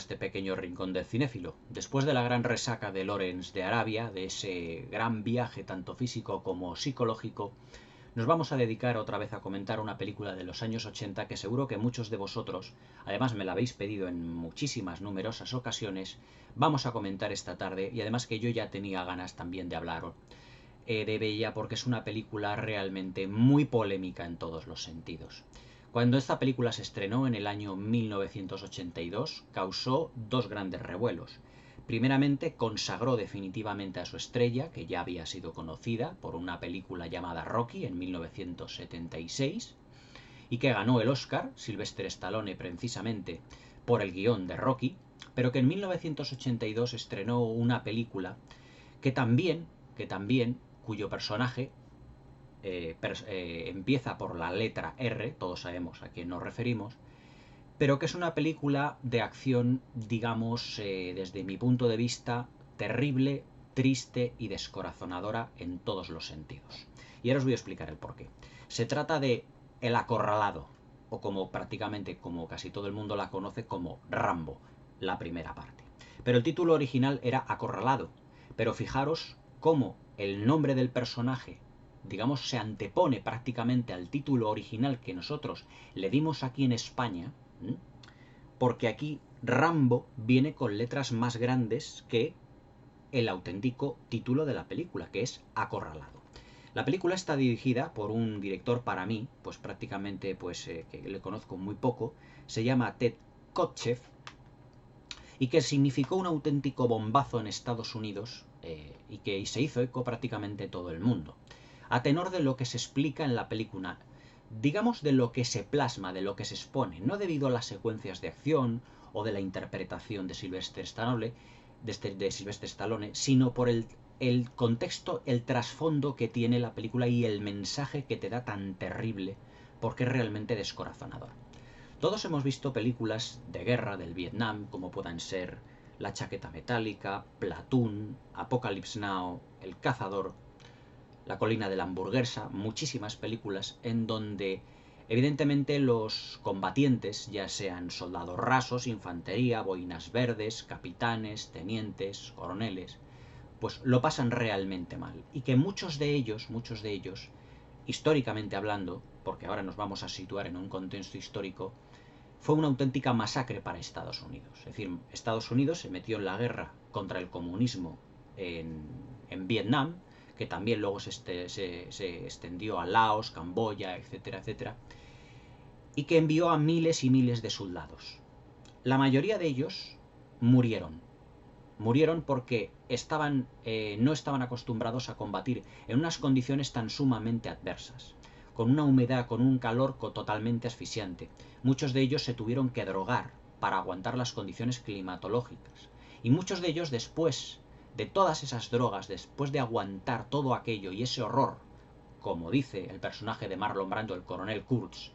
este pequeño rincón del cinéfilo. Después de la gran resaca de Lawrence de Arabia, de ese gran viaje tanto físico como psicológico, nos vamos a dedicar otra vez a comentar una película de los años 80 que seguro que muchos de vosotros, además me la habéis pedido en muchísimas, numerosas ocasiones, vamos a comentar esta tarde, y además que yo ya tenía ganas también de hablar de ella porque es una película realmente muy polémica en todos los sentidos. Cuando esta película se estrenó en el año 1982, causó dos grandes revuelos. Primeramente, consagró definitivamente a su estrella, que ya había sido conocida por una película llamada Rocky en 1976, y que ganó el Oscar, Sylvester Stallone precisamente, por el guión de Rocky, pero que en 1982 estrenó una película que también, cuyo personaje empieza por la letra R, todos sabemos a quién nos referimos, pero que es una película de acción, digamos, desde mi punto de vista, terrible, triste y descorazonadora en todos los sentidos. Y ahora os voy a explicar el porqué. Se trata de El Acorralado, o como prácticamente, como casi todo el mundo la conoce, como Rambo, la primera parte. Pero el título original era Acorralado. Pero fijaros cómo el nombre del personaje, digamos, se antepone prácticamente al título original que nosotros le dimos aquí en España, porque aquí Rambo viene con letras más grandes que el auténtico título de la película, que es Acorralado. La película está dirigida por un director, para mí, pues prácticamente que le conozco muy poco, se llama Ted Kotcheff, y que significó un auténtico bombazo en Estados Unidos y que se hizo eco prácticamente todo el mundo. A tenor de lo que se explica en la película, digamos de lo que se plasma, de lo que se expone, no debido a las secuencias de acción o de la interpretación de Sylvester Stallone, sino por el contexto, el trasfondo que tiene la película y el mensaje que te da tan terrible, porque es realmente descorazonador. Todos hemos visto películas de guerra del Vietnam, como puedan ser La chaqueta metálica, Platoon, Apocalypse Now, El cazador, La colina de la hamburguesa, muchísimas películas en donde evidentemente los combatientes, ya sean soldados rasos, infantería, boinas verdes, capitanes, tenientes, coroneles, pues lo pasan realmente mal. Y que muchos de ellos, históricamente hablando, porque ahora nos vamos a situar en un contexto histórico, fue una auténtica masacre para Estados Unidos. Es decir, Estados Unidos se metió en la guerra contra el comunismo en Vietnam, que también luego se extendió a Laos, Camboya, etcétera, etcétera, y que envió a miles y miles de soldados. La mayoría de ellos murieron. Murieron porque no estaban acostumbrados a combatir en unas condiciones tan sumamente adversas, con una humedad, con un calor totalmente asfixiante. Muchos de ellos se tuvieron que drogar para aguantar las condiciones climatológicas. Y muchos de ellos, después de todas esas drogas, después de aguantar todo aquello y ese horror, como dice el personaje de Marlon Brando, el coronel Kurtz,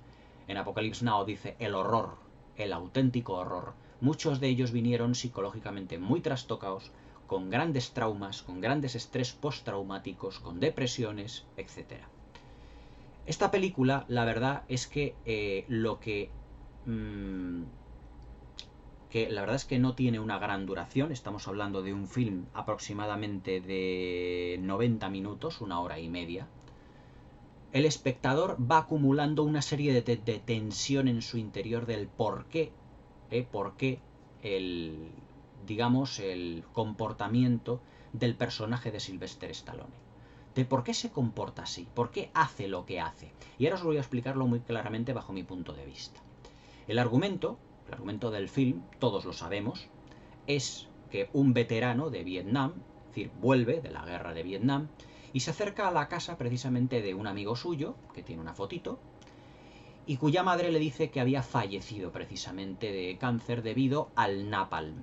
en Apocalypse Now dice el horror, el auténtico horror. Muchos de ellos vinieron psicológicamente muy trastocados, con grandes traumas, con grandes estrés postraumáticos, con depresiones, etc. Esta película, la verdad es que la verdad es que no tiene una gran duración. Estamos hablando de un film aproximadamente de 90 minutos, una hora y media. El espectador va acumulando una serie de tensión en su interior del por qué digamos, el comportamiento del personaje de Sylvester Stallone. De por qué se comporta así, por qué hace lo que hace. Y ahora os voy a explicarlo muy claramente bajo mi punto de vista. El argumento del film, todos lo sabemos, es que un veterano de Vietnam, es decir, vuelve de la guerra de Vietnam, y se acerca a la casa precisamente de un amigo suyo, que tiene una fotito, y cuya madre le dice que había fallecido precisamente de cáncer debido al napalm,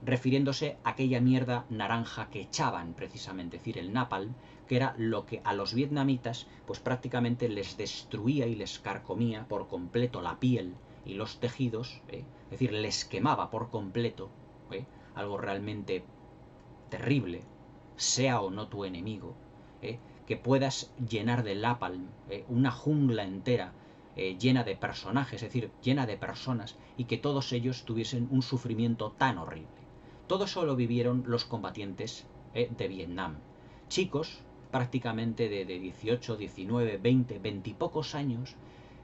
refiriéndose a aquella mierda naranja que echaban precisamente, es decir, el napalm, que era lo que a los vietnamitas pues prácticamente les destruía y les carcomía por completo la piel y los tejidos, es decir, les quemaba por completo, algo realmente terrible, sea o no tu enemigo, que puedas llenar de napalm una jungla entera llena de personajes, es decir, llena de personas, y que todos ellos tuviesen un sufrimiento tan horrible. Todo eso lo vivieron los combatientes de Vietnam. Chicos prácticamente de 18, 19, 20, 20 y pocos años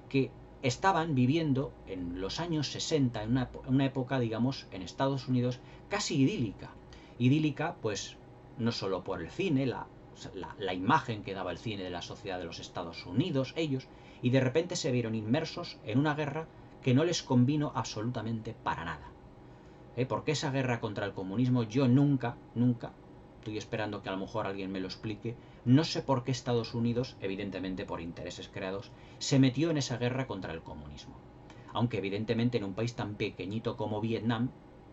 que estaban viviendo en los años 60, en una época, digamos, en Estados Unidos casi idílica. Idílica, pues, no solo por el cine, la imagen que daba el cine de la sociedad de los Estados Unidos, ellos, y de repente se vieron inmersos en una guerra que no les convino absolutamente para nada. Porque esa guerra contra el comunismo yo nunca, estoy esperando que a lo mejor alguien me lo explique, no sé por qué Estados Unidos, evidentemente por intereses creados, se metió en esa guerra contra el comunismo. Aunque evidentemente en un país tan pequeñito como Vietnam,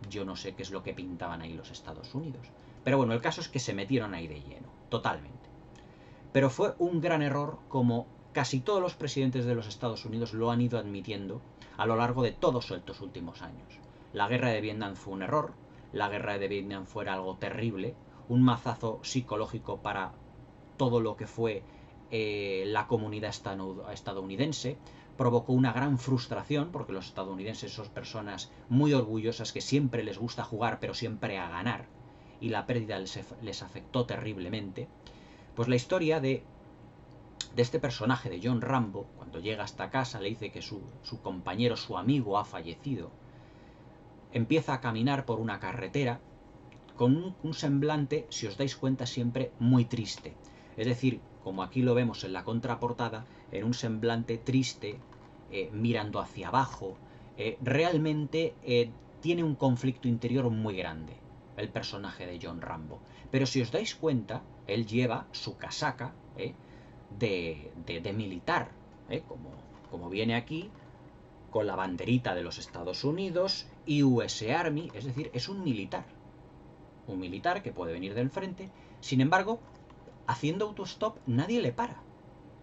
yo no sé qué es lo que pintaban ahí los Estados Unidos. Pero bueno, el caso es que se metieron ahí de lleno, totalmente. Pero fue un gran error, como casi todos los presidentes de los Estados Unidos lo han ido admitiendo a lo largo de todos estos últimos años. La guerra de Vietnam fue un error, la guerra de Vietnam fue algo terrible, un mazazo psicológico para todo lo que fue la comunidad estadounidense, provocó una gran frustración, porque los estadounidenses son personas muy orgullosas que siempre les gusta jugar, pero siempre a ganar, y la pérdida les afectó terriblemente. Pues la historia de este personaje de John Rambo, cuando llega hasta casa, le dice que su compañero, su amigo ha fallecido, empieza a caminar por una carretera con un semblante, si os dais cuenta, siempre muy triste. Es decir, como aquí lo vemos en la contraportada, en un semblante triste, mirando hacia abajo, realmente tiene un conflicto interior muy grande, el personaje de John Rambo. Pero si os dais cuenta, él lleva su casaca de militar, como viene aquí, con la banderita de los Estados Unidos, US Army, es decir, es un militar. Un militar que puede venir del frente. Sin embargo, haciendo autostop, nadie le para.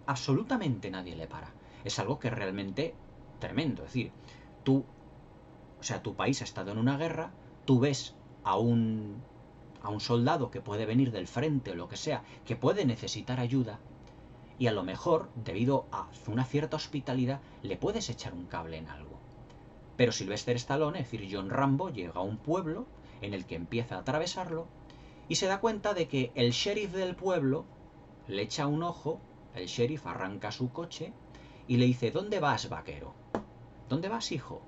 Absolutamente nadie le para. Es algo que es realmente tremendo. Es decir, tu país ha estado en una guerra, tú ves a un soldado que puede venir del frente o lo que sea, que puede necesitar ayuda, y a lo mejor, debido a una cierta hospitalidad, le puedes echar un cable en algo. Pero Sylvester Stallone, es decir, John Rambo, llega a un pueblo en el que empieza a atravesarlo y se da cuenta de que el sheriff del pueblo le echa un ojo, el sheriff arranca su coche y le dice: ¿dónde vas, vaquero? ¿Dónde vas, hijo?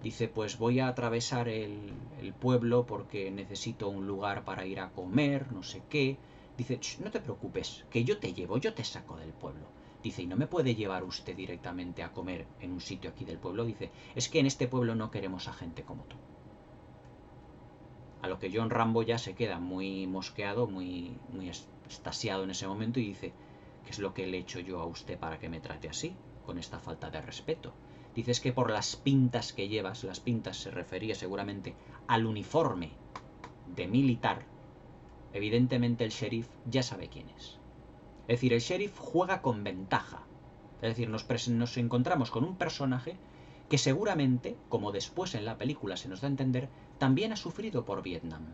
Dice: pues voy a atravesar el pueblo porque necesito un lugar para ir a comer, no sé qué. Dice: no te preocupes, que yo te llevo, yo te saco del pueblo. Dice: ¿y no me puede llevar usted directamente a comer en un sitio aquí del pueblo? Dice: es que en este pueblo no queremos a gente como tú. A lo que John Rambo ya se queda muy mosqueado, muy extasiado en ese momento, y dice: ¿qué es lo que le he hecho yo a usted para que me trate así, con esta falta de respeto? Dice: es que por las pintas que llevas, las pintas se refería seguramente al uniforme de militar, evidentemente el sheriff ya sabe quién es. Es decir, el sheriff juega con ventaja. Es decir, nos encontramos con un personaje que seguramente, como después en la película se nos da a entender, también ha sufrido por Vietnam,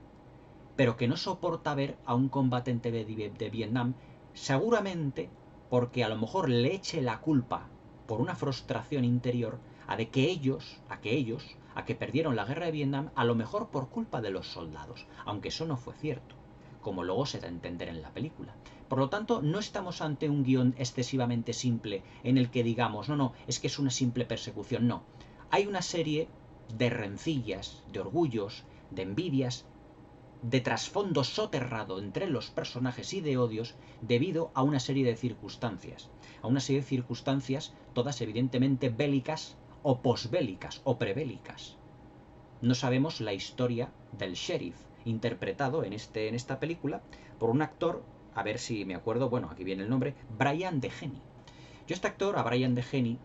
pero que no soporta ver a un combatiente de Vietnam, seguramente porque a lo mejor le eche la culpa por una frustración interior a que perdieron la guerra de Vietnam, a lo mejor por culpa de los soldados, aunque eso no fue cierto, como luego se da a entender en la película. Por lo tanto, no estamos ante un guión excesivamente simple en el que digamos: no, es que es una simple persecución. No, hay una serie de rencillas, de orgullos, de envidias, de trasfondo soterrado entre los personajes y de odios debido a una serie de circunstancias. A una serie de circunstancias todas evidentemente bélicas o posbélicas o prebélicas. No sabemos la historia del sheriff, interpretado en esta película por un actor, a ver si me acuerdo, bueno, aquí viene el nombre, Brian Dennehy. Yo este actor, a Brian Dennehy,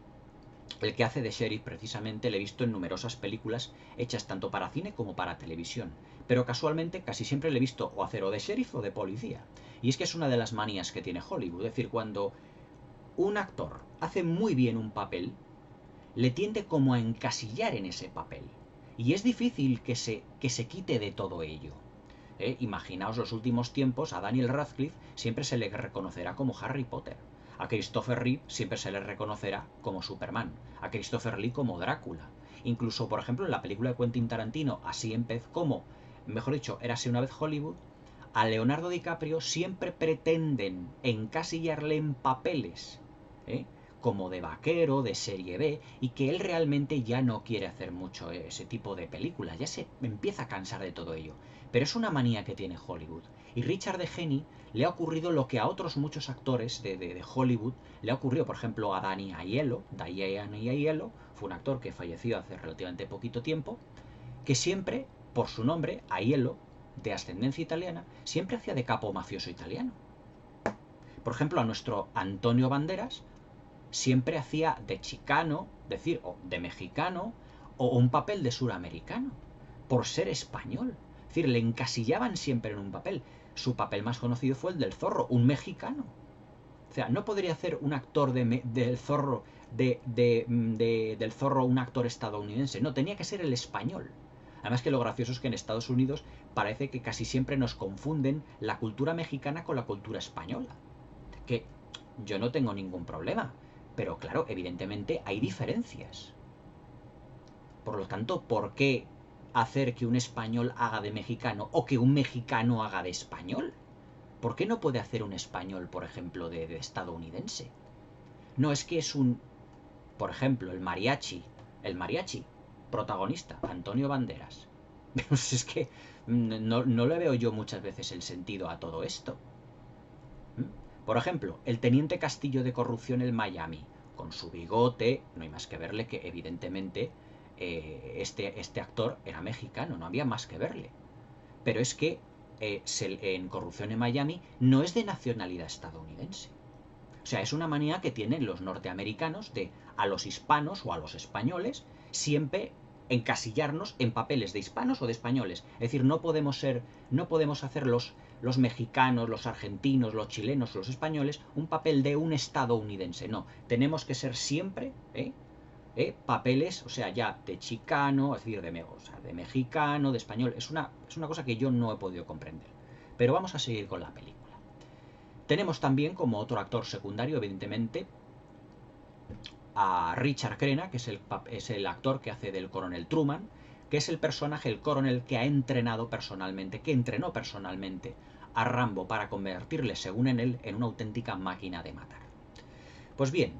el que hace de sheriff, precisamente le he visto en numerosas películas hechas tanto para cine como para televisión, pero casualmente casi siempre le he visto o hacer o de sheriff o de policía. Y es que es una de las manías que tiene Hollywood, es decir, cuando un actor hace muy bien un papel, le tiende como a encasillar en ese papel. Y es difícil que se quite de todo ello. Imaginaos los últimos tiempos, a Daniel Radcliffe siempre se le reconocerá como Harry Potter. A Christopher Reeve siempre se le reconocerá como Superman, a Christopher Lee como Drácula. Incluso, por ejemplo, en la película de Quentin Tarantino, Así empezó, como, mejor dicho, Érase una vez Hollywood, a Leonardo DiCaprio siempre pretenden encasillarle en papeles, ¿eh?, como de vaquero, de serie B, y que él realmente ya no quiere hacer mucho ese tipo de películas, ya se empieza a cansar de todo ello. Pero es una manía que tiene Hollywood. Y Richard Denny le ha ocurrido lo que a otros muchos actores de Hollywood le ha ocurrido. Por ejemplo, a Danny Aiello. Danny Aiello fue un actor que falleció hace relativamente poquito tiempo, que siempre, por su nombre, Aiello, de ascendencia italiana, siempre hacía de capo mafioso italiano. Por ejemplo, a nuestro Antonio Banderas siempre hacía de chicano, decir, o de mexicano, o un papel de suramericano, por ser español. Es decir, le encasillaban siempre en un papel. Su papel más conocido fue el del Zorro, un mexicano. O sea, no podría hacer un actor del Zorro, del Zorro, un actor estadounidense. No, tenía que ser el español. Además que lo gracioso es que en Estados Unidos parece que casi siempre nos confunden la cultura mexicana con la cultura española. Que yo no tengo ningún problema. Pero claro, evidentemente hay diferencias. Por lo tanto, ¿por qué hacer que un español haga de mexicano o que un mexicano haga de español? ¿Por qué no puede hacer un español, por ejemplo, de estadounidense? No, es que es un... Por ejemplo, el mariachi, protagonista, Antonio Banderas. Pues es que no le veo yo muchas veces el sentido a todo esto. Por ejemplo, el teniente Castillo de corrupción en Miami, con su bigote, no hay más que verle que evidentemente este actor era mexicano, no había más que verle. Pero es que en Corrupción en Miami no es de nacionalidad estadounidense. O sea, es una manía que tienen los norteamericanos de a los hispanos o a los españoles siempre encasillarnos en papeles de hispanos o de españoles. Es decir, no podemos hacer los mexicanos, los argentinos, los chilenos, los españoles un papel de un estadounidense. No, tenemos que ser siempre papeles, o sea, ya de chicano, es decir, de mexicano, de español. Es una cosa que yo no he podido comprender. Pero vamos a seguir con la película. Tenemos también como otro actor secundario, evidentemente, a Richard Crenna, que es el actor que hace del coronel Truman, que es el personaje, el coronel que entrenó personalmente a Rambo para convertirle, según en él, en una auténtica máquina de matar. Pues bien,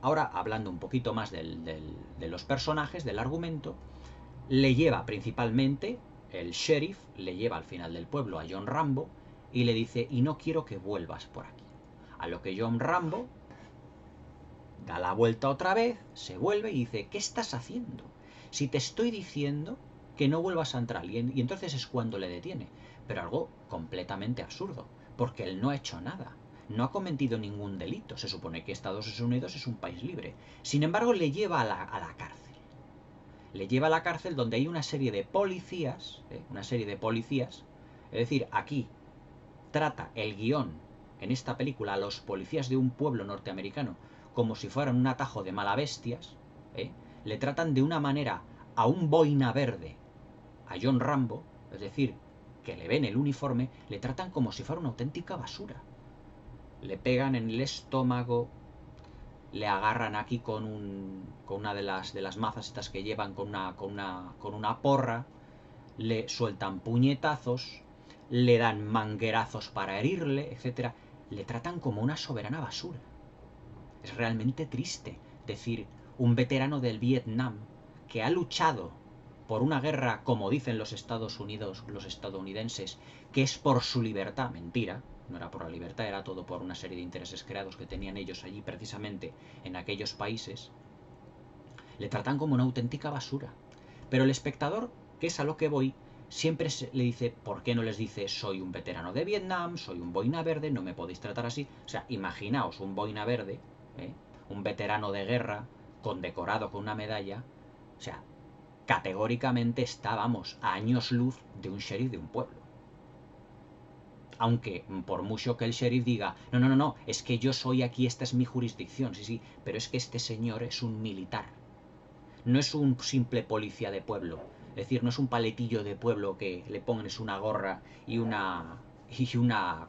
ahora hablando un poquito más de los personajes, del argumento, le lleva principalmente, el sheriff le lleva al final del pueblo a John Rambo y le dice, y no quiero que vuelvas por aquí. A lo que John Rambo da la vuelta otra vez, se vuelve y dice, ¿qué estás haciendo? Si te estoy diciendo que no vuelvas a entrar. Y entonces es cuando le detiene. Pero algo completamente absurdo, porque él no ha hecho nada. No ha cometido ningún delito. Se supone que Estados Unidos es un país libre. Sin embargo, le lleva a la cárcel. Le lleva a la cárcel donde hay una serie de policías, es decir, aquí trata el guión en esta película a los policías de un pueblo norteamericano como si fueran un atajo de malabestias, le tratan de una manera a un boina verde, a John Rambo, es decir, que le ven el uniforme, le tratan como si fuera una auténtica basura. Le pegan en el estómago, le agarran aquí con una de las mazas estas que llevan, con una porra, le sueltan puñetazos, le dan manguerazos para herirle, etc. Le tratan como una soberana basura. Es realmente triste decir, un veterano del Vietnam que ha luchado por una guerra, como dicen los Estados Unidos, los estadounidenses, que es por su libertad. Mentira, no era por la libertad, era todo por una serie de intereses creados que tenían ellos allí precisamente en aquellos países. Le tratan como una auténtica basura. Pero el espectador, que es a lo que voy, siempre le dice, ¿por qué no les dice, soy un veterano de Vietnam, soy un boina verde, no me podéis tratar así? O sea, imaginaos un boina verde, un veterano de guerra, condecorado con una medalla, o sea, categóricamente está, vamos, a años luz de un sheriff de un pueblo. Aunque, por mucho que el sheriff diga, no, es que yo soy aquí, esta es mi jurisdicción, sí, pero es que este señor es un militar. No es un simple policía de pueblo. Es decir, no es un paletillo de pueblo que le pones una gorra y una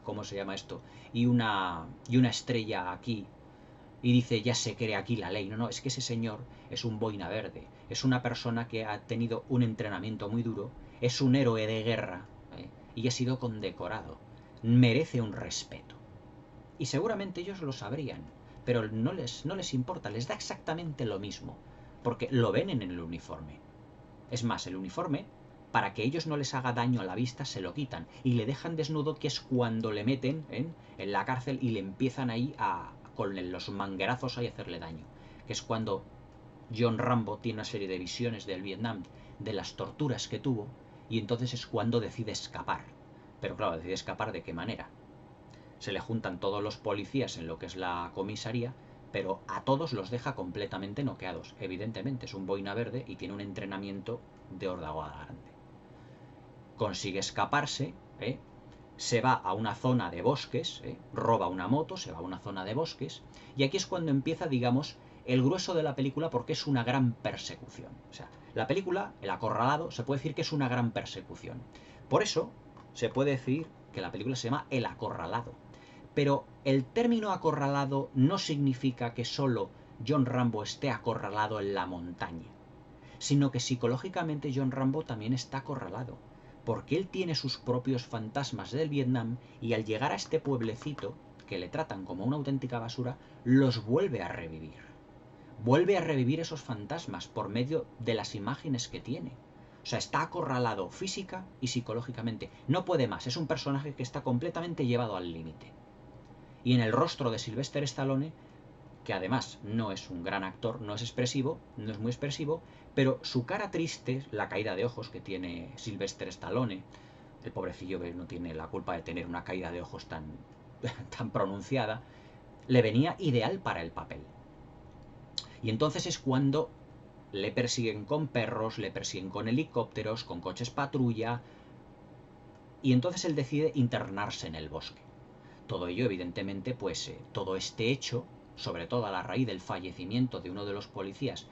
¿cómo se llama esto? Y una estrella aquí y dice ya se cree aquí la ley. No, no, es que ese señor es un boina verde, es una persona que ha tenido un entrenamiento muy duro, es un héroe de guerra, y ha sido condecorado, merece un respeto. Y seguramente ellos lo sabrían, pero no les importa, les da exactamente lo mismo, porque lo ven en el uniforme. Es más, el uniforme, para que ellos no les haga daño a la vista, se lo quitan y le dejan desnudo, que es cuando le meten en la cárcel y le empiezan ahí con los manguerazos ahí a hacerle daño. Que es cuando John Rambo tiene una serie de visiones del Vietnam, de las torturas que tuvo, y entonces es cuando decide escapar. Pero claro, decide escapar ¿de qué manera? Se le juntan todos los policías en lo que es la comisaría, pero a todos los deja completamente noqueados. Evidentemente es un boina verde y tiene un entrenamiento de hordaguada grande. Consigue escaparse, se va a una zona de bosques, roba una moto, se va a una zona de bosques, y aquí es cuando empieza, digamos, el grueso de la película, porque es una gran persecución. O sea, la película, El Acorralado, se puede decir que es una gran persecución. Por eso se puede decir que la película se llama El Acorralado. Pero el término acorralado no significa que solo John Rambo esté acorralado en la montaña, sino que psicológicamente John Rambo también está acorralado, porque él tiene sus propios fantasmas del Vietnam y al llegar a este pueblecito, que le tratan como una auténtica basura, los vuelve a revivir. Vuelve a revivir esos fantasmas por medio de las imágenes que tiene. O sea, está acorralado física y psicológicamente. No puede más, es un personaje que está completamente llevado al límite. Y en el rostro de Sylvester Stallone, que además no es un gran actor, no es expresivo, no es muy expresivo, pero su cara triste, la caída de ojos que tiene Sylvester Stallone, el pobrecillo no tiene la culpa de tener una caída de ojos tan, tan pronunciada, le venía ideal para el papel. Y entonces es cuando le persiguen con perros, le persiguen con helicópteros, con coches patrulla, y entonces él decide internarse en el bosque. Todo ello, evidentemente, pues todo este hecho, sobre todo a la raíz del fallecimiento de uno de los policías,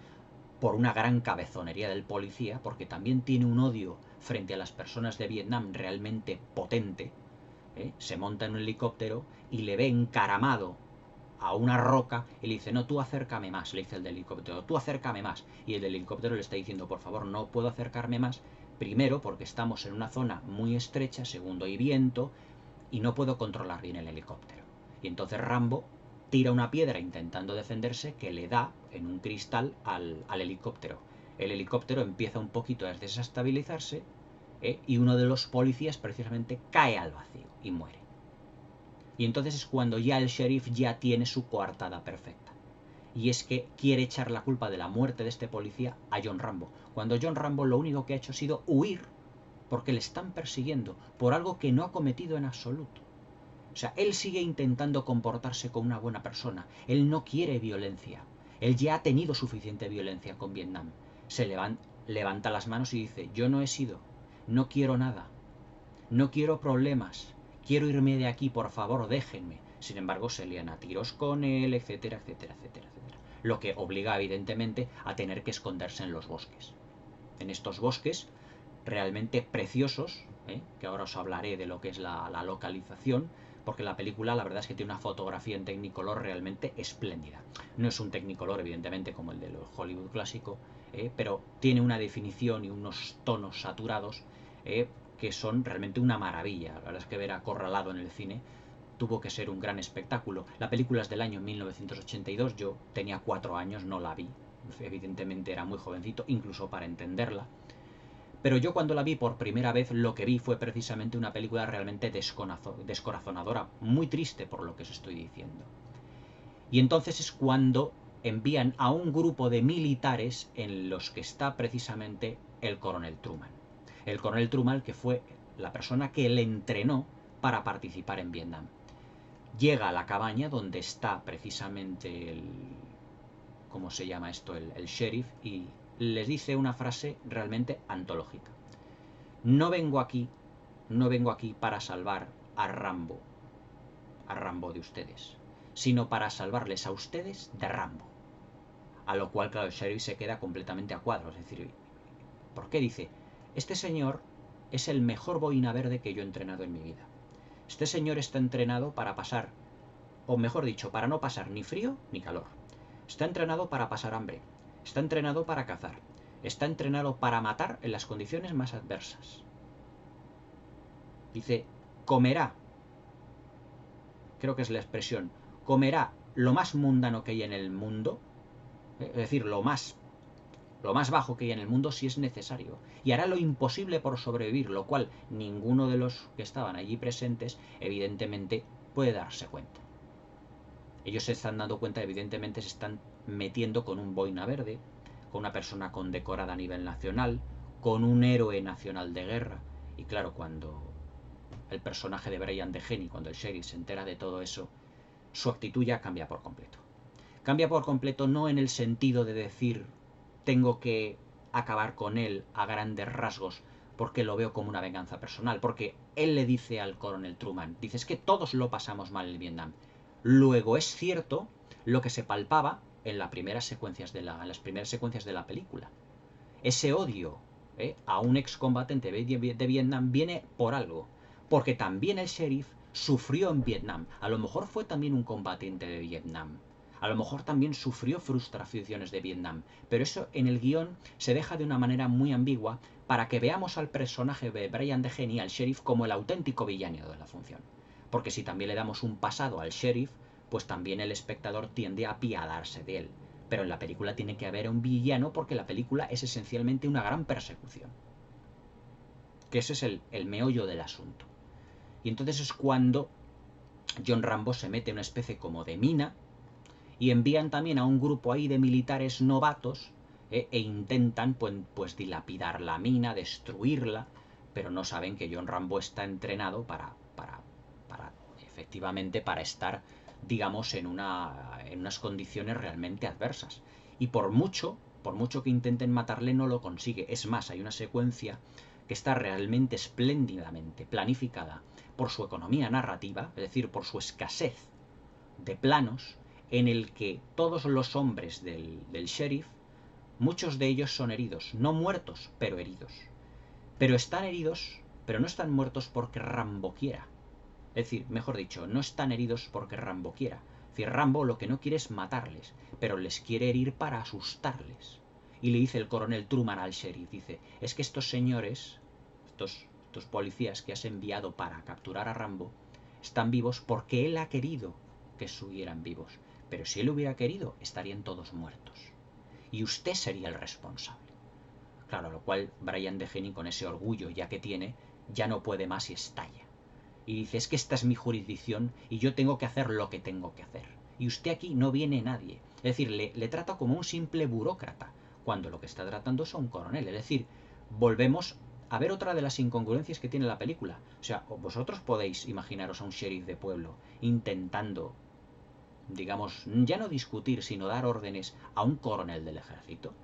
por una gran cabezonería del policía, porque también tiene un odio frente a las personas de Vietnam realmente potente, se monta en un helicóptero y le ve encaramado a una roca y le dice, no, tú acércame más, le dice el del helicóptero, tú acércame más. Y el del helicóptero le está diciendo, por favor, no puedo acercarme más, primero porque estamos en una zona muy estrecha, segundo hay viento, y no puedo controlar bien el helicóptero. Y entonces Rambo tira una piedra intentando defenderse que le da en un cristal al helicóptero. El helicóptero empieza un poquito a desestabilizarse, y uno de los policías precisamente cae al vacío y muere. Y entonces es cuando ya el sheriff ya tiene su coartada perfecta. Y es que quiere echar la culpa de la muerte de este policía a John Rambo, cuando John Rambo lo único que ha hecho ha sido huir porque le están persiguiendo por algo que no ha cometido en absoluto. O sea, él sigue intentando comportarse como una buena persona. Él no quiere violencia. Él ya ha tenido suficiente violencia con Vietnam. Se levanta las manos y dice, yo no he sido, no quiero nada, no quiero problemas, quiero irme de aquí, por favor, déjenme. Sin embargo, se lían a tiros con él, etcétera, etcétera, etcétera, etcétera. Lo que obliga, evidentemente, a tener que esconderse en los bosques. En estos bosques realmente preciosos, que ahora os hablaré de lo que es la localización, porque la película la verdad es que tiene una fotografía en Technicolor realmente espléndida. No es un Technicolor evidentemente como el de Hollywood clásico, pero tiene una definición y unos tonos saturados que son realmente una maravilla. La verdad es que ver Acorralado en el cine tuvo que ser un gran espectáculo. La película es del año 1982, yo tenía 4 años, no la vi, evidentemente era muy jovencito, incluso para entenderla. Pero yo cuando la vi por primera vez lo que vi fue precisamente una película realmente descorazonadora, muy triste por lo que os estoy diciendo. Y entonces es cuando envían a un grupo de militares en los que está precisamente el coronel Truman. El coronel Truman, que fue la persona que le entrenó para participar en Vietnam. Llega a la cabaña donde está precisamente ¿cómo se llama esto? El sheriff, y les dice una frase realmente antológica. No vengo aquí para salvar a Rambo de ustedes, sino para salvarles a ustedes de Rambo. A lo cual, claro, el sheriff se queda completamente a cuadros. Es decir, ¿por qué? Dice, este señor es el mejor boina verde que yo he entrenado en mi vida. Este señor está entrenado para pasar o mejor dicho, para no pasar ni frío ni calor. Está entrenado para pasar hambre. Está entrenado para cazar. Está entrenado para matar en las condiciones más adversas. Dice, comerá, creo que es la expresión, comerá lo más mundano que hay en el mundo, es decir, lo más bajo que hay en el mundo si es necesario, y hará lo imposible por sobrevivir, lo cual ninguno de los que estaban allí presentes evidentemente puede darse cuenta. Ellos se están dando cuenta, evidentemente se están metiendo con un boina verde, con una persona condecorada a nivel nacional, con un héroe nacional de guerra, y claro, cuando el personaje de Brian DeHeny, cuando el sheriff se entera de todo eso, su actitud ya cambia por completo. Cambia por completo no en el sentido de decir tengo que acabar con él a grandes rasgos porque lo veo como una venganza personal, porque él le dice al coronel Truman, dice, es que todos lo pasamos mal en Vietnam. Luego es cierto lo que se palpaba en las primeras secuencias de la película. Ese odio a un excombatiente de Vietnam viene por algo, porque también el sheriff sufrió en Vietnam. A lo mejor fue también un combatiente de Vietnam. A lo mejor también sufrió frustraciones de Vietnam, pero eso en el guión se deja de una manera muy ambigua para que veamos al personaje de Brian DeHeny, al sheriff, como el auténtico villano de la función. Porque si también le damos un pasado al sheriff, pues también el espectador tiende a apiadarse de él. Pero en la película tiene que haber un villano porque la película es esencialmente una gran persecución. Que ese es el meollo del asunto. Y entonces es cuando John Rambo se mete en una especie como de mina, y envían también a un grupo ahí de militares novatos e intentan pues dilapidar la mina, destruirla, pero no saben que John Rambo está entrenado para efectivamente para estar, digamos, en unas condiciones realmente adversas. Y por mucho que intenten matarle no lo consigue. Es más, hay una secuencia que está realmente espléndidamente planificada por su economía narrativa, es decir, por su escasez de planos, en el que todos los hombres del sheriff, muchos de ellos son heridos, no muertos, pero heridos. Pero están heridos, pero no están muertos porque Rambo quiera. Es decir, mejor dicho, no están heridos porque Rambo quiera. Es decir, Rambo lo que no quiere es matarles, pero les quiere herir para asustarles. Y le dice el coronel Truman al sheriff, dice, es que estos señores, estos policías que has enviado para capturar a Rambo, están vivos porque él ha querido que estuvieran vivos. Pero si él hubiera querido, estarían todos muertos. Y usted sería el responsable. Claro, a lo cual Brian DeHeny, con ese orgullo ya que tiene, ya no puede más y estalla. Y dice, es que esta es mi jurisdicción y yo tengo que hacer lo que tengo que hacer. Y usted aquí no viene nadie. Es decir, le trata como un simple burócrata, cuando lo que está tratando es a un coronel. Es decir, volvemos a ver otra de las incongruencias que tiene la película. O sea, vosotros podéis imaginaros a un sheriff de pueblo intentando, digamos, ya no discutir, sino dar órdenes a un coronel del ejército.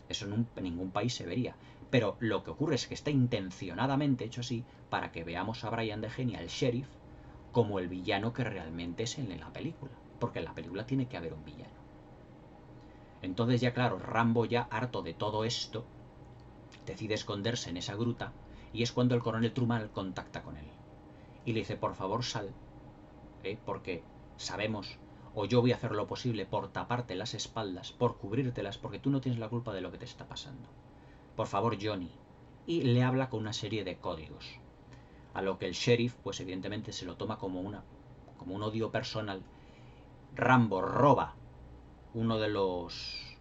Eso en ningún país se vería. Pero lo que ocurre es que está intencionadamente hecho así para que veamos a Brian DeHeny, el sheriff, como el villano que realmente es en la película. Porque en la película tiene que haber un villano. Entonces ya claro, Rambo, ya harto de todo esto, decide esconderse en esa gruta, y es cuando el coronel Truman contacta con él. Y le dice, por favor sal, porque sabemos, o yo voy a hacer lo posible por taparte las espaldas, por cubrírtelas, porque tú no tienes la culpa de lo que te está pasando. Por favor, Johnny. Y le habla con una serie de códigos. A lo que el sheriff, pues evidentemente se lo toma como un odio personal. Rambo roba uno de los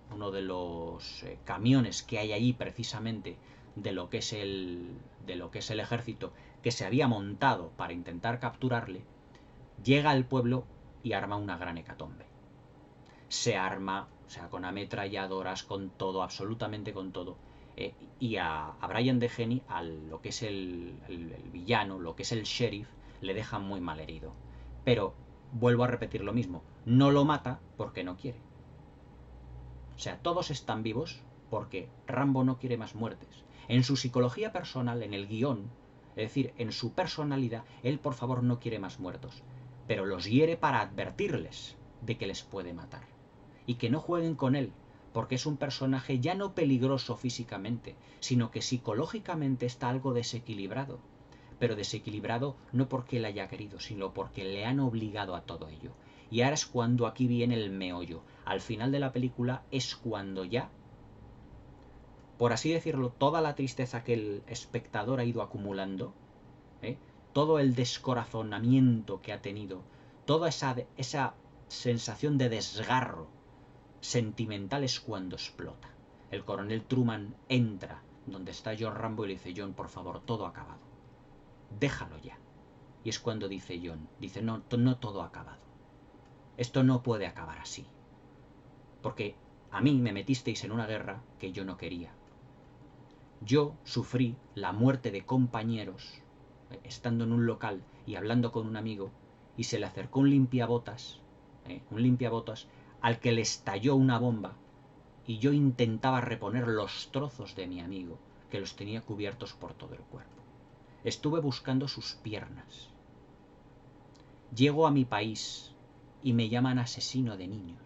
camiones que hay allí precisamente de lo que es el ejército que se había montado para intentar capturarle. Llega al pueblo y arma una gran hecatombe. Se arma, o sea, con ametralladoras, con todo, absolutamente con todo. Y a Brian DeHeny, a lo que es el villano, lo que es el sheriff, le deja muy mal herido. Pero vuelvo a repetir lo mismo, no lo mata porque no quiere. O sea, todos están vivos porque Rambo no quiere más muertes. En su psicología personal, en el guión, es decir, en su personalidad, él por favor no quiere más muertos, pero los hiere para advertirles de que les puede matar. Y que no jueguen con él, porque es un personaje ya no peligroso físicamente, sino que psicológicamente está algo desequilibrado. Pero desequilibrado no porque él haya querido, sino porque le han obligado a todo ello. Y ahora es cuando aquí viene el meollo. Al final de la película es cuando ya, por así decirlo, toda la tristeza que el espectador ha ido acumulando, ¿eh? Todo el descorazonamiento que ha tenido, toda esa sensación de desgarro sentimental es cuando explota. El coronel Truman entra donde está John Rambo y le dice: John, por favor, todo ha acabado. Déjalo ya. Y es cuando dice John, dice: no, no todo ha acabado. Esto no puede acabar así. Porque a mí me metisteis en una guerra que yo no quería. Yo sufrí la muerte de compañeros estando en un local y hablando con un amigo, y se le acercó un limpiabotas al que le estalló una bomba, y yo intentaba reponer los trozos de mi amigo, que los tenía cubiertos por todo el cuerpo. Estuve buscando sus piernas. Llego a mi país y me llaman asesino de niños.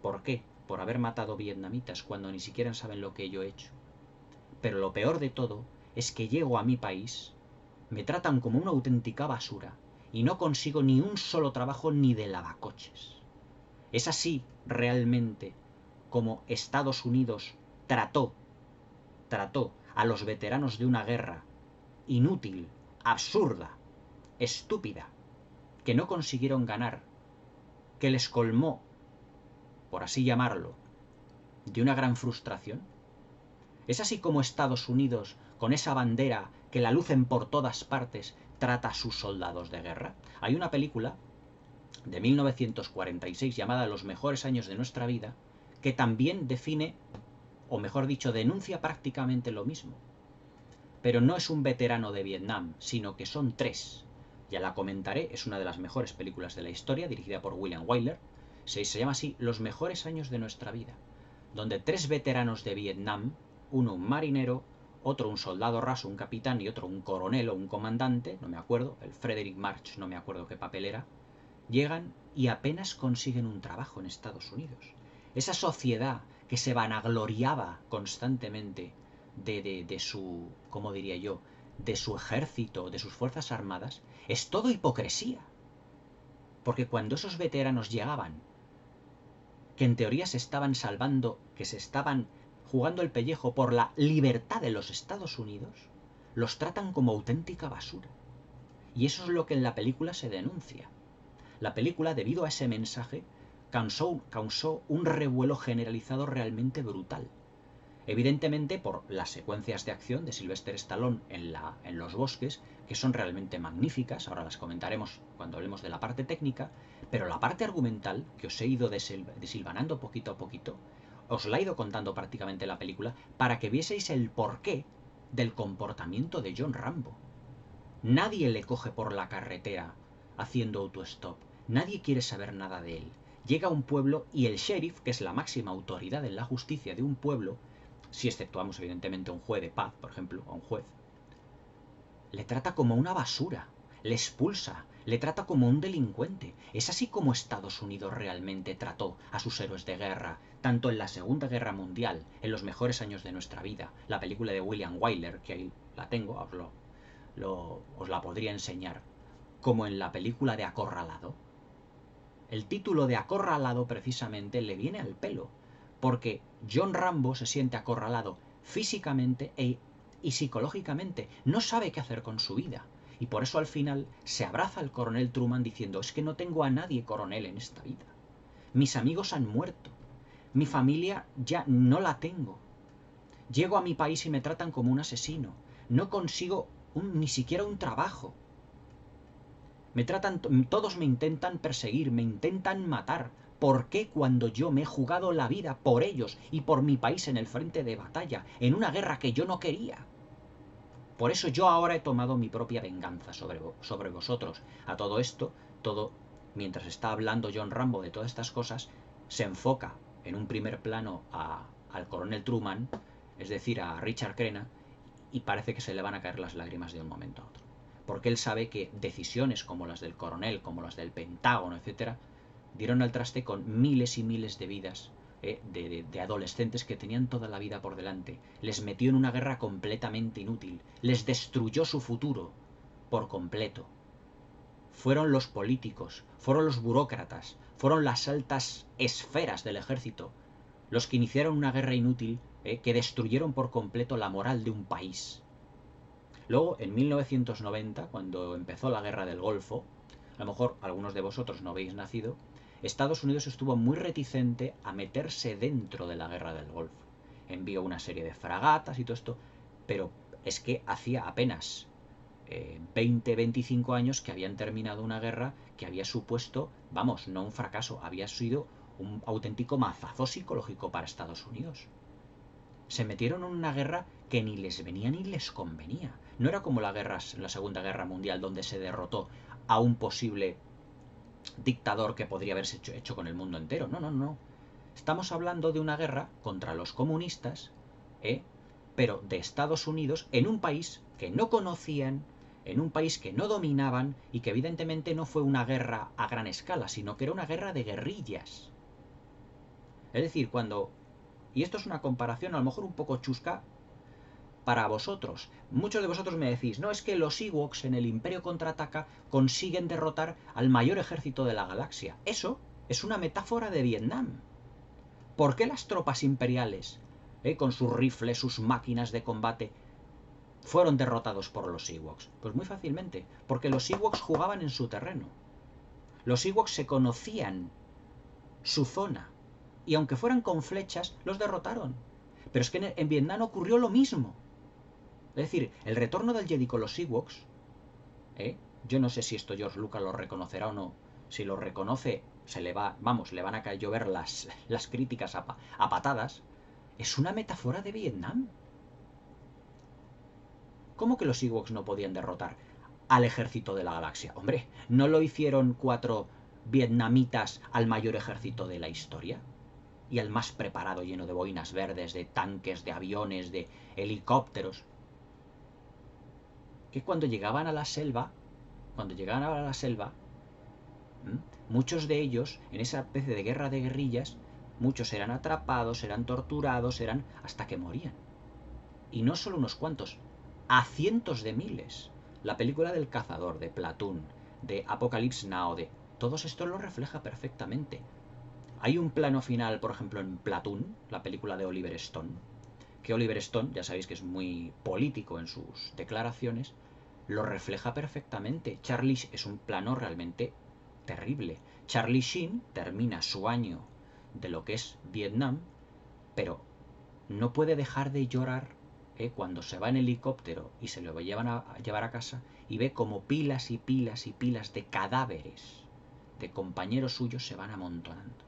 ¿Por qué? Por haber matado vietnamitas cuando ni siquiera saben lo que yo he hecho. Pero lo peor de todo es que llego a mi país, me tratan como una auténtica basura y no consigo ni un solo trabajo ni de lavacoches. Es así realmente como Estados Unidos trató a los veteranos de una guerra inútil, absurda, estúpida, que no consiguieron ganar, que les colmó, por así llamarlo, de una gran frustración. Es así como Estados Unidos, con esa bandera que la lucen por todas partes, trata a sus soldados de guerra. Hay una película de 1946 llamada Los mejores años de nuestra vida, que también define, o mejor dicho, denuncia prácticamente lo mismo. Pero no es un veterano de Vietnam, sino que son tres. Ya la comentaré, es una de las mejores películas de la historia, dirigida por William Wyler. Se llama así Los mejores años de nuestra vida, donde tres veteranos de Vietnam, uno un marinero, otro un soldado raso, un capitán, y otro un coronel o un comandante, no me acuerdo, el Frederick March, no me acuerdo qué papel era, llegan y apenas consiguen un trabajo en Estados Unidos. Esa sociedad que se vanagloriaba constantemente de su, ¿cómo diría yo?, de su ejército, de sus fuerzas armadas, es todo hipocresía. Porque cuando esos veteranos llegaban, que en teoría se estaban salvando, que se estaban jugando el pellejo por la libertad de los Estados Unidos, los tratan como auténtica basura. Y eso es lo que en la película se denuncia. La película, debido a ese mensaje, causó un revuelo generalizado realmente brutal. Evidentemente por las secuencias de acción de Sylvester Stallone en los bosques, que son realmente magníficas, ahora las comentaremos cuando hablemos de la parte técnica, pero la parte argumental, que os he ido desilvanando poquito a poquito, os la he ido contando prácticamente la película, para que vieseis el porqué del comportamiento de John Rambo. Nadie le coge por la carretera haciendo autostop, nadie quiere saber nada de él. Llega a un pueblo y el sheriff, que es la máxima autoridad en la justicia de un pueblo, si exceptuamos evidentemente a un juez de paz, por ejemplo, a un juez, le trata como una basura, le expulsa, le trata como un delincuente. Es así como Estados Unidos realmente trató a sus héroes de guerra, tanto en la Segunda Guerra Mundial, en Los mejores años de nuestra vida, la película de William Wyler, que ahí la tengo, os la podría enseñar, como en la película de Acorralado. El título de Acorralado precisamente le viene al pelo, porque John Rambo se siente acorralado físicamente y psicológicamente, no sabe qué hacer con su vida, y por eso al final se abraza al coronel Truman diciendo: es que no tengo a nadie, coronel, en esta vida. Mis amigos han muerto, mi familia ya no la tengo. Llego a mi país y me tratan como un asesino, no consigo ni siquiera un trabajo. Todos me intentan perseguir, me intentan matar. ¿Por qué cuando yo me he jugado la vida por ellos y por mi país en el frente de batalla, en una guerra que yo no quería? Por eso yo ahora he tomado mi propia venganza sobre vosotros. A todo esto, mientras está hablando John Rambo de todas estas cosas, se enfoca en un primer plano al coronel Truman, es decir, a Richard Crenna, y parece que se le van a caer las lágrimas de un momento a otro. Porque él sabe que decisiones como las del coronel, como las del Pentágono, etcétera, dieron al traste con miles y miles de vidas de adolescentes que tenían toda la vida por delante. Les metió en una guerra completamente inútil, les destruyó su futuro por completo. fueron los políticos, fueron los burócratas, fueron las altas esferas del ejército los que iniciaron una guerra inútil que destruyeron por completo la moral de un país. Luego, en 1990, cuando empezó la guerra del Golfo, a lo mejor algunos de vosotros no habéis nacido, Estados Unidos estuvo muy reticente a meterse dentro de la guerra del Golfo. Envió una serie de fragatas y todo esto, pero es que hacía apenas 20-25 años que habían terminado una guerra que había supuesto, vamos, no un fracaso, había sido un auténtico mazazo psicológico para Estados Unidos. Se metieron en una guerra que ni les venía ni les convenía. No era como en la Segunda Guerra Mundial, donde se derrotó a un posible dictador que podría haberse hecho con el mundo entero. No, no, no. Estamos hablando de una guerra contra los comunistas, pero de Estados Unidos, en un país que no conocían, en un país que no dominaban y que evidentemente no fue una guerra a gran escala, sino que era una guerra de guerrillas. Es decir, y esto es una comparación a lo mejor un poco chusca para vosotros. Muchos de vosotros me decís, no, es que los Ewoks en el Imperio Contraataca consiguen derrotar al mayor ejército de la galaxia. Eso es una metáfora de Vietnam. ¿Por qué las tropas imperiales, con sus rifles, sus máquinas de combate, fueron derrotados por los Ewoks? Pues muy fácilmente, porque los Ewoks jugaban en su terreno. Los Ewoks se conocían su zona, y aunque fueran con flechas, los derrotaron. Pero es que en Vietnam ocurrió lo mismo. Es decir, el retorno del Jedi con los Ewoks, yo no sé si esto George Lucas lo reconocerá o no. Si lo reconoce, le van a llover las críticas a patadas. Es una metáfora de Vietnam. ¿Cómo que los Ewoks no podían derrotar al ejército de la galaxia? Hombre, ¿no lo hicieron 4 vietnamitas al mayor ejército de la historia? Y al más preparado, lleno de boinas verdes, de tanques, de aviones, de helicópteros. Que cuando llegaban a la selva, muchos de ellos, en esa especie de guerra de guerrillas, muchos eran atrapados, eran torturados, hasta que morían. Y no solo unos cuantos, a cientos de miles. La película del cazador, de Platoon, de Apocalypse Now, de todos estos lo refleja perfectamente. Hay un plano final, por ejemplo, en Platoon, la película de Oliver Stone, que Oliver Stone, ya sabéis que es muy político en sus declaraciones, lo refleja perfectamente. Charlie es un plano realmente terrible. Charlie Sheen termina su año de lo que es Vietnam, pero no puede dejar de llorar cuando se va en helicóptero y se lo llevan a llevar a casa y ve como pilas y pilas y pilas de cadáveres de compañeros suyos se van amontonando.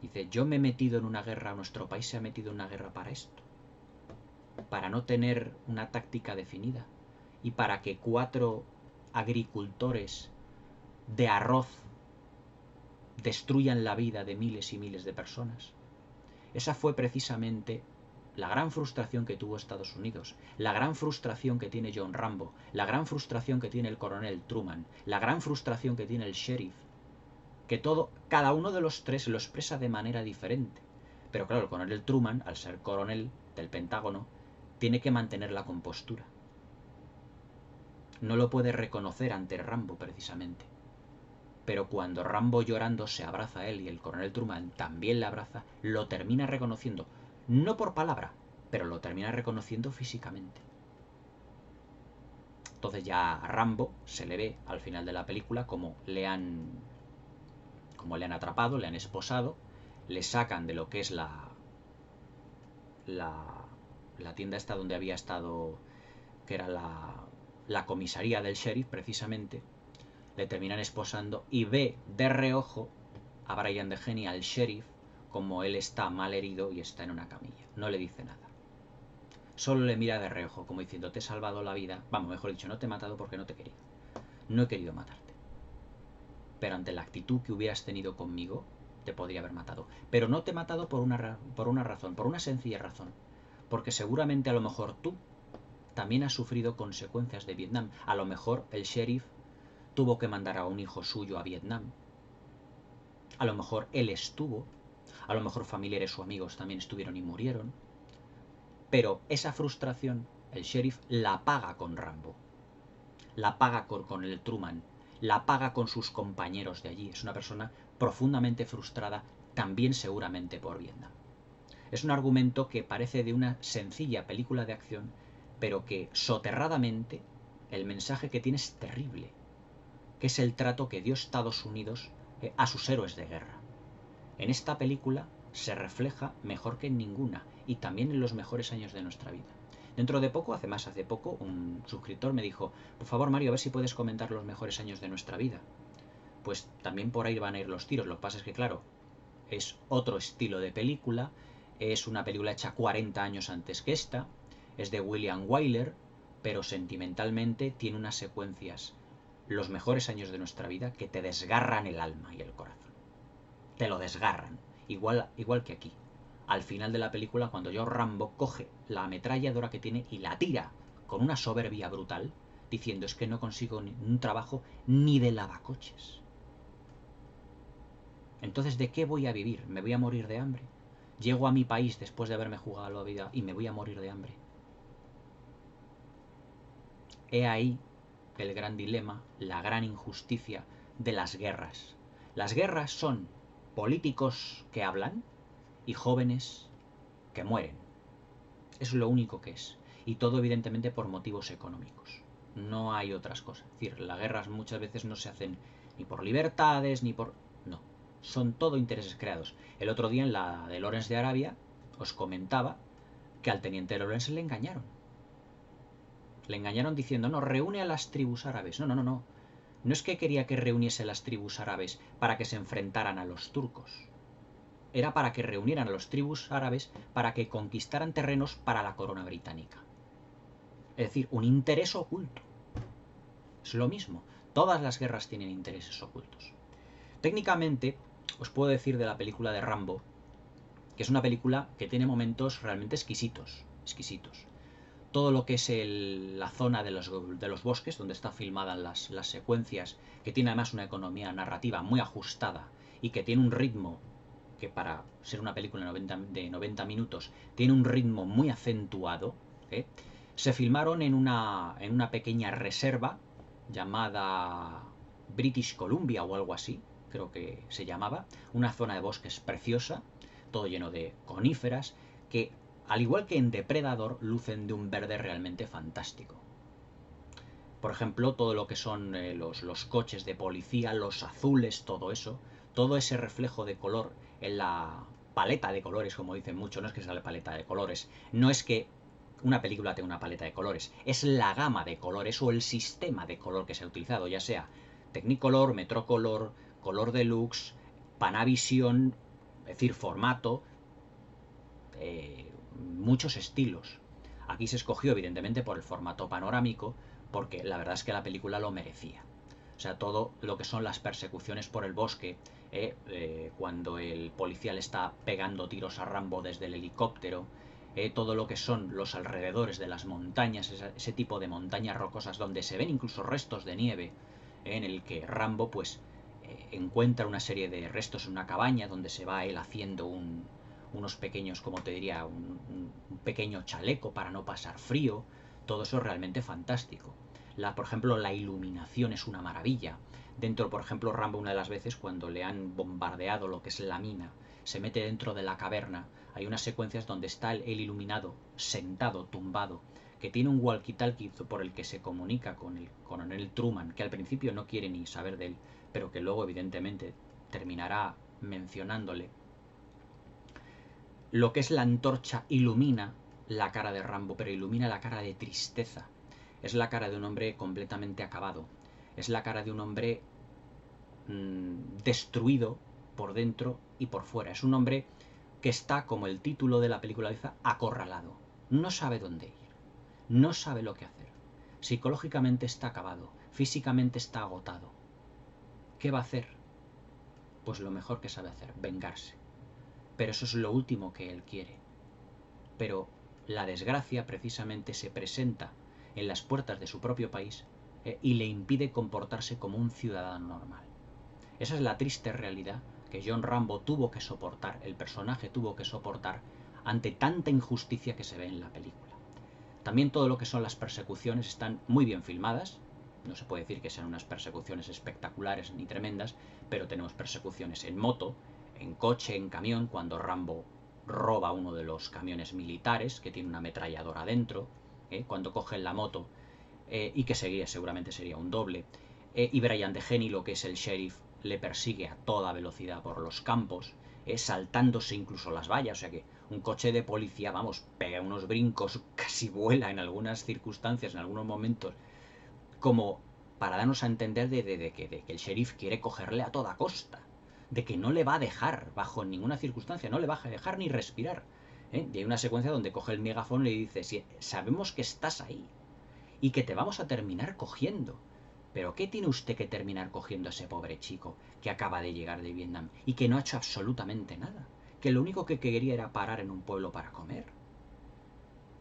Dice, yo me he metido en una guerra, nuestro país se ha metido en una guerra para esto, para no tener una táctica definida y para que 4 agricultores de arroz destruyan la vida de miles y miles de personas. Esa fue precisamente la gran frustración que tuvo Estados Unidos, la gran frustración que tiene John Rambo, la gran frustración que tiene el coronel Truman, la gran frustración que tiene el sheriff, que cada uno de los 3 lo expresa de manera diferente. Pero claro, el coronel Truman, al ser coronel del Pentágono, tiene que mantener la compostura. No lo puede reconocer ante Rambo, precisamente. Pero cuando Rambo llorando se abraza a él y el coronel Truman también le abraza, lo termina reconociendo, no por palabra, pero lo termina reconociendo físicamente. Entonces ya a Rambo se le ve al final de la película como le han atrapado, le han esposado, le sacan de lo que es la tienda esta donde había estado, que era la comisaría del sheriff precisamente, le terminan esposando y ve de reojo a Brian Dennehy, al sheriff, como él está mal herido y está en una camilla. No le dice nada. Solo le mira de reojo, como diciendo, te he salvado la vida. Vamos, mejor dicho, no te he matado porque no te he querido. No he querido matarte. Pero ante la actitud que hubieras tenido conmigo, te podría haber matado. Pero no te he matado por una razón, por una sencilla razón. Porque seguramente a lo mejor tú también has sufrido consecuencias de Vietnam. A lo mejor el sheriff tuvo que mandar a un hijo suyo a Vietnam. A lo mejor él estuvo. A lo mejor familiares o amigos también estuvieron y murieron. Pero esa frustración el sheriff la paga con Rambo. la paga con el Truman, la paga con sus compañeros de allí. Es una persona profundamente frustrada, también seguramente por Vietnam. Es un argumento que parece de una sencilla película de acción, pero que soterradamente el mensaje que tiene es terrible, que es el trato que dio Estados Unidos a sus héroes de guerra. En esta película se refleja mejor que en ninguna, y también en los mejores años de nuestra vida. Dentro de poco, hace poco, un suscriptor me dijo: por favor, Mario, a ver si puedes comentar los mejores años de nuestra vida. Pues también por ahí van a ir los tiros. Lo que pasa es que, claro, es otro estilo de película, es una película hecha 40 años antes que esta, es de William Wyler, pero sentimentalmente tiene unas secuencias, los mejores años de nuestra vida, que te desgarran el alma y el corazón. Te lo desgarran, igual que aquí. Al final de la película, cuando John Rambo coge la ametralladora que tiene y la tira con una soberbia brutal, diciendo: es que no consigo un trabajo ni de lavacoches. Entonces, ¿de qué voy a vivir? ¿Me voy a morir de hambre? Llego a mi país después de haberme jugado la vida y me voy a morir de hambre. He ahí el gran dilema, la gran injusticia de las guerras. Las guerras son políticos que hablan y jóvenes que mueren. Es lo único que es. Y todo evidentemente por motivos económicos. No hay otras cosas. Es decir, las guerras muchas veces no se hacen ni por libertades, ni por... No. Son todo intereses creados. El otro día en la de Lawrence de Arabia os comentaba que al teniente Lawrence le engañaron. Le engañaron diciendo: no, reúne a las tribus árabes. No. No es que quería que reuniese a las tribus árabes para que se enfrentaran a los turcos. Era para que reunieran a las tribus árabes para que conquistaran terrenos para la corona británica. Es decir, un interés oculto. Es lo mismo. Todas las guerras tienen intereses ocultos. Técnicamente, os puedo decir de la película de Rambo, que es una película que tiene momentos realmente exquisitos. Todo lo que es la zona de los bosques, donde están filmadas las secuencias, que tiene además una economía narrativa muy ajustada y que tiene un ritmo que, para ser una película de 90 minutos, tiene un ritmo muy acentuado, se filmaron en una pequeña reserva llamada British Columbia o algo así, creo que se llamaba, una zona de bosques preciosa, todo lleno de coníferas, que, al igual que en Depredador, lucen de un verde realmente fantástico. Por ejemplo, todo lo que son los coches de policía, los azules, todo ese reflejo de color en la paleta de colores, como dicen muchos. No es que sea la paleta de colores, no es que una película tenga una paleta de colores, es la gama de colores o el sistema de color que se ha utilizado, ya sea Technicolor, Metrocolor, Color Deluxe, Panavision, es decir, formato, muchos estilos. Aquí se escogió evidentemente por el formato panorámico, porque la verdad es que la película lo merecía. O sea, todo lo que son las persecuciones por el bosque, cuando el policía le está pegando tiros a Rambo desde el helicóptero, todo lo que son los alrededores de las montañas, ese tipo de montañas rocosas donde se ven incluso restos de nieve, en el que Rambo pues encuentra una serie de restos en una cabaña donde se va él haciendo unos pequeños, como te diría, un pequeño chaleco para no pasar frío. Todo eso es realmente fantástico. Por ejemplo, la iluminación es una maravilla. Dentro, por ejemplo, Rambo, una de las veces, cuando le han bombardeado lo que es la mina, se mete dentro de la caverna. Hay unas secuencias donde está el iluminado, sentado, tumbado, que tiene un walkie-talkie por el que se comunica con el coronel Truman, que al principio no quiere ni saber de él, pero que luego evidentemente terminará mencionándole. Lo que es la antorcha ilumina la cara de Rambo, pero ilumina la cara de tristeza. Es la cara de un hombre completamente acabado. Es la cara de un hombre destruido por dentro y por fuera. Es un hombre que está, como el título de la película dice, acorralado. No sabe dónde ir. No sabe lo que hacer. Psicológicamente está acabado. Físicamente está agotado. ¿Qué va a hacer? Pues lo mejor que sabe hacer, vengarse. Pero eso es lo último que él quiere. Pero la desgracia precisamente se presenta en las puertas de su propio país y le impide comportarse como un ciudadano normal. Esa es la triste realidad que John Rambo tuvo que soportar, el personaje tuvo que soportar ante tanta injusticia que se ve en la película. También todo lo que son las persecuciones están muy bien filmadas, No se puede decir que sean unas persecuciones espectaculares ni tremendas, pero tenemos persecuciones en moto, en coche, en camión, cuando Rambo roba uno de los camiones militares que tiene una ametralladora dentro, cuando cogen la moto, y que seguramente sería un doble, y Brian De Genilo, que es el sheriff, le persigue a toda velocidad por los campos, saltándose incluso las vallas, o sea que un coche de policía, vamos, pega unos brincos, casi vuela en algunas circunstancias, en algunos momentos, como para darnos a entender de que el sheriff quiere cogerle a toda costa, de que no le va a dejar bajo ninguna circunstancia, no le va a dejar ni respirar. Y hay una secuencia donde coge el megafón y le dice, si sabemos que estás ahí y que te vamos a terminar cogiendo, pero ¿qué tiene usted que terminar cogiendo a ese pobre chico que acaba de llegar de Vietnam y que no ha hecho absolutamente nada? Que lo único que quería era parar en un pueblo para comer.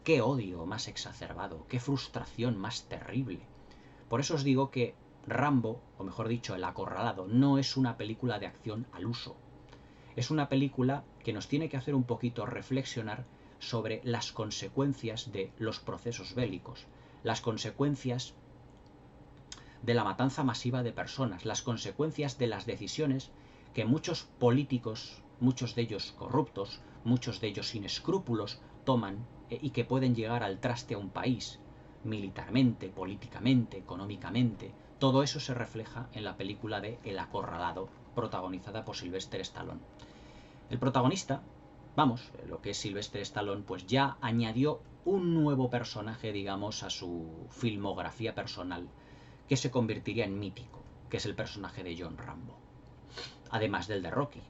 ¡Qué odio más exacerbado! ¡Qué frustración más terrible! Por eso os digo que Rambo, o mejor dicho, El Acorralado, no es una película de acción al uso. Es una película que nos tiene que hacer un poquito reflexionar sobre las consecuencias de los procesos bélicos, las consecuencias de la matanza masiva de personas, las consecuencias de las decisiones que muchos políticos, muchos de ellos corruptos, muchos de ellos sin escrúpulos, toman y que pueden llegar al traste a un país, militarmente, políticamente, económicamente. Todo eso se refleja en la película de El Acorralado, protagonizada por Sylvester Stallone. El protagonista, vamos, lo que es Sylvester Stallone, pues ya añadió un nuevo personaje, digamos, a su filmografía personal, que se convertiría en mítico, que es el personaje de John Rambo. Además del de Rocky.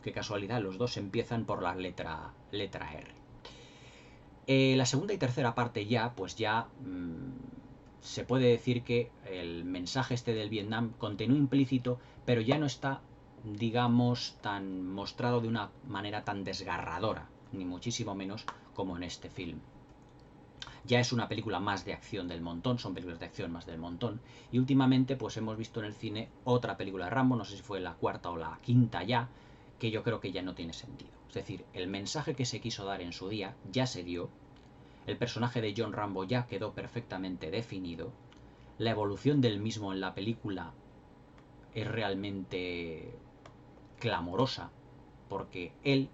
Qué casualidad, los dos empiezan por la letra R. La segunda y tercera parte ya, pues ya se puede decir que el mensaje este del Vietnam continúa implícito, pero ya no está, digamos, tan mostrado de una manera tan desgarradora, ni muchísimo menos como en este film. Ya es una película más de acción del montón, son películas de acción más del montón, y últimamente pues hemos visto en el cine otra película de Rambo, no sé si fue la cuarta o la quinta ya, que yo creo que ya no tiene sentido. Es decir, el mensaje que se quiso dar en su día ya se dio, el personaje de John Rambo ya quedó perfectamente definido, la evolución del mismo en la película es realmente clamorosa, porque él,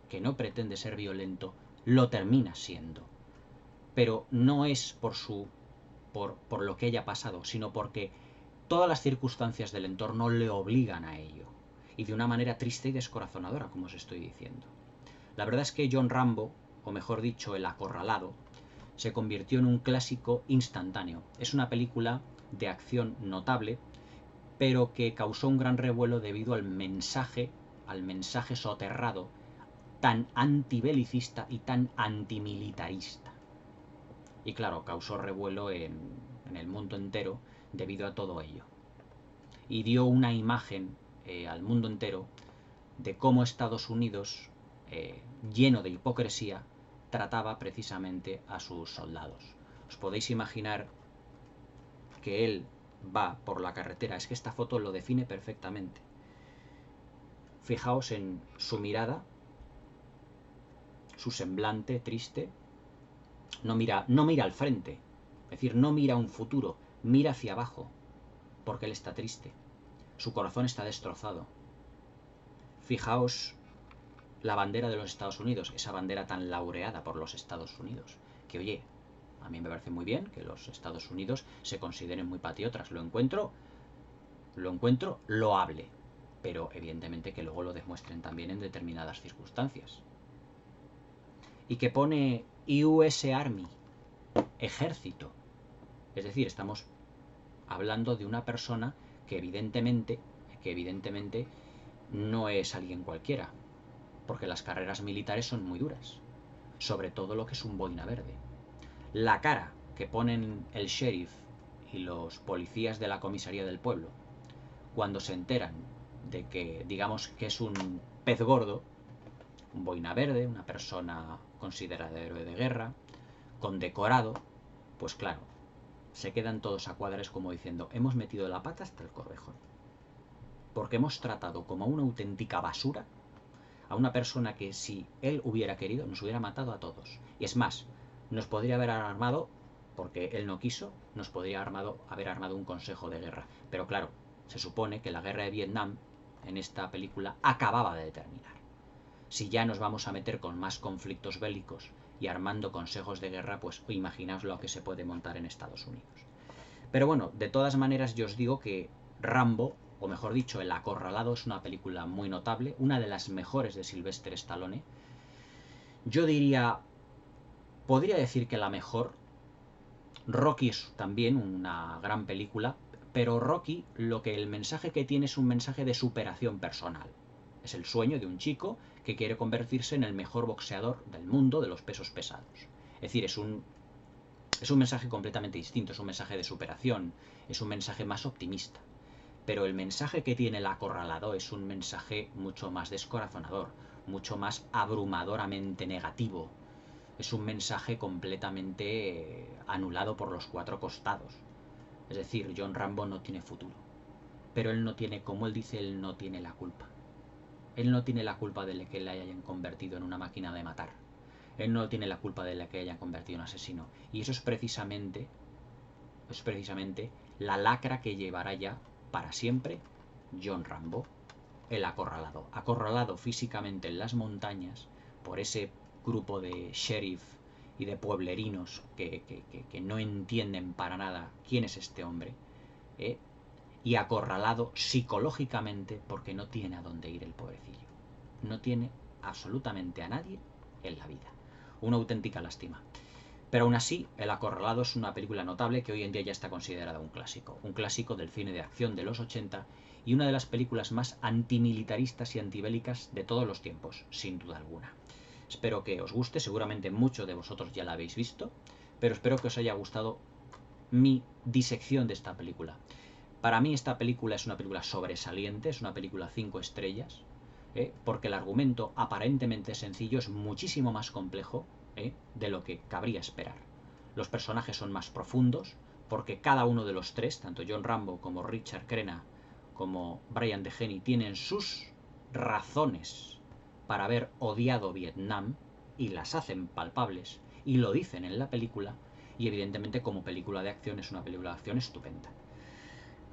que no pretende ser violento, lo termina siendo. Pero no es por lo que haya pasado, sino porque todas las circunstancias del entorno le obligan a ello. Y de una manera triste y descorazonadora, como os estoy diciendo. La verdad es que John Rambo, o mejor dicho, El Acorralado, se convirtió en un clásico instantáneo. Es una película de acción notable, pero que causó un gran revuelo debido al mensaje soterrado, tan antibelicista y tan antimilitarista. Y claro, causó revuelo en el mundo entero debido a todo ello. Y dio una imagen al mundo entero de cómo Estados Unidos, lleno de hipocresía, trataba precisamente a sus soldados. Os podéis imaginar que él va por la carretera, es que esta foto lo define perfectamente. Fijaos en su mirada, su semblante triste, no mira al frente, es decir, no mira a un futuro, mira hacia abajo, porque él está triste, su corazón está destrozado. Fijaos la bandera de los Estados Unidos, esa bandera tan laureada por los Estados Unidos, que oye, a mí me parece muy bien que los Estados Unidos se consideren muy patriotas, lo encuentro loable, pero evidentemente que luego lo demuestren también en determinadas circunstancias. Y que pone US Army, ejército, es decir, estamos hablando de una persona que evidentemente no es alguien cualquiera, porque las carreras militares son muy duras, sobre todo lo que es un boina verde. La cara que ponen el sheriff y los policías de la comisaría del pueblo cuando se enteran de que, digamos, que es un pez gordo, un boina verde, una persona considerada héroe de guerra, condecorado, pues claro, se quedan todos a cuadres como diciendo, hemos metido la pata hasta el corvejón, porque hemos tratado como una auténtica basura a una persona que, si él hubiera querido, nos hubiera matado a todos. Y es más, nos podría haber armado porque él no quiso, nos podría haber armado un consejo de guerra. Pero claro, se supone que la guerra de Vietnam en esta película acababa de terminar. Si ya nos vamos a meter con más conflictos bélicos y armando consejos de guerra, pues imaginaos lo que se puede montar en Estados Unidos. Pero bueno, de todas maneras yo os digo que Rambo, o mejor dicho, El Acorralado, es una película muy notable, una de las mejores de Sylvester Stallone. Yo podría decir que la mejor. Rocky es también una gran película, pero Rocky el mensaje que tiene es un mensaje de superación personal. Es el sueño de un chico que quiere convertirse en el mejor boxeador del mundo de los pesos pesados. Es decir, es un mensaje completamente distinto, es un mensaje de superación, es un mensaje más optimista. Pero el mensaje que tiene El Acorralado es un mensaje mucho más descorazonador, mucho más abrumadoramente negativo. Es un mensaje completamente anulado por los cuatro costados. Es decir, John Rambo no tiene futuro. Pero él no tiene, como él dice, él no tiene la culpa. Él no tiene la culpa de que le hayan convertido en una máquina de matar. Él no tiene la culpa de que hayan convertido en un asesino. Y eso es precisamente la lacra que llevará ya para siempre John Rambo, el acorralado. Acorralado físicamente en las montañas por ese grupo de sheriff y de pueblerinos que no entienden para nada quién es este hombre, y acorralado psicológicamente porque no tiene a dónde ir el pobrecillo. No tiene absolutamente a nadie en la vida. Una auténtica lástima. Pero aún así, El Acorralado es una película notable que hoy en día ya está considerada un clásico del cine de acción de los 80 y una de las películas más antimilitaristas y antibélicas de todos los tiempos, sin duda alguna. Espero que os guste, seguramente muchos de vosotros ya la habéis visto, pero espero que os haya gustado mi disección de esta película. Para mí esta película es una película sobresaliente, es una película 5 estrellas, porque el argumento aparentemente sencillo es muchísimo más complejo de lo que cabría esperar. Los personajes son más profundos, porque cada uno de los tres, tanto John Rambo como Richard Crenna, como Brian DeHaney, tienen sus razones para haber odiado Vietnam y las hacen palpables y lo dicen en la película, y evidentemente como película de acción es una película de acción estupenda.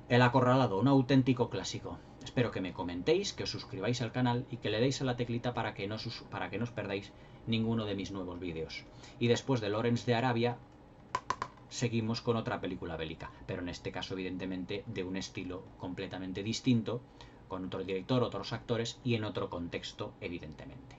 El Acorralado, un auténtico clásico. Espero que me comentéis, que os suscribáis al canal y que le deis a la teclita para que no os perdáis ninguno de mis nuevos vídeos. Y después de Lawrence de Arabia seguimos con otra película bélica, pero en este caso evidentemente de un estilo completamente distinto, con otro director, otros actores y en otro contexto evidentemente.